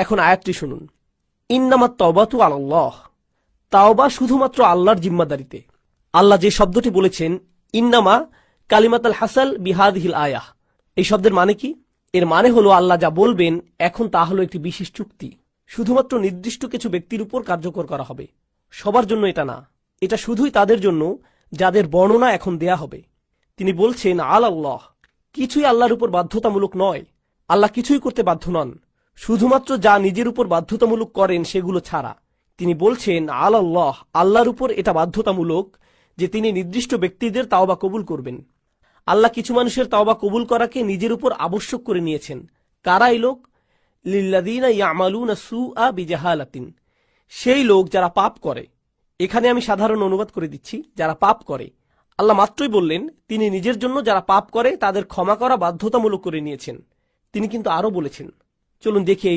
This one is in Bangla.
এখন আয়াতটি শুনুন, ইন্নামাত তাওবাতু আলাল্লাহ, তাওবা শুধুমাত্র আল্লাহর জিম্মাদারিতে। আল্লাহ যে শব্দটি বলেছেন ইন্নামা কালিমাতুল হাসাল বিহাদিহিল আয়াহ, এই শব্দের মানে কি? এর মানে হলো আল্লাহ যা বলবেন এখন তা হলো একটি বিশেষ চুক্তি, শুধুমাত্র নির্দিষ্ট কিছু ব্যক্তির উপর কার্যকর করা হবে, সবার জন্য এটা না। এটা শুধুই তাদের জন্য যাদের বর্ণনা এখন দেয়া হবে। তিনি বলছেন আল্লাহ, কিছুই আল্লাহর উপর বাধ্যতামূলক নয়, আল্লাহ কিছুই করতে বাধ্য নন, শুধুমাত্র যা নিজের উপর বাধ্যতামূলক করেন সেগুলো ছাড়া। তিনি বলছেন আল্লাহ, আল্লাহর উপর এটা বাধ্যতামূলক যে তিনি নির্দিষ্ট ব্যক্তিদের তাওবা কবুল করবেন। আল্লাহ কিছু মানুষের তাওবা কবুল করাকে নিজের উপর আবশ্যক করে নিয়েছেন। কারা এই লোক? লিল্লাযীনা ইয়ামালুনা সুআ বিজাহালাতিন, সেই লোক যারা পাপ করে। এখানে আমি সাধারণ অনুবাদ করে দিচ্ছি, যারা পাপ করে। আল্লাহ মাত্রই বললেন তিনি নিজের জন্য যারা পাপ করে তাদের ক্ষমা করা বাধ্যতামূলক করে নিয়েছেন। তিনি কিন্তু আরো বলেছেন, চলুন দেখি এই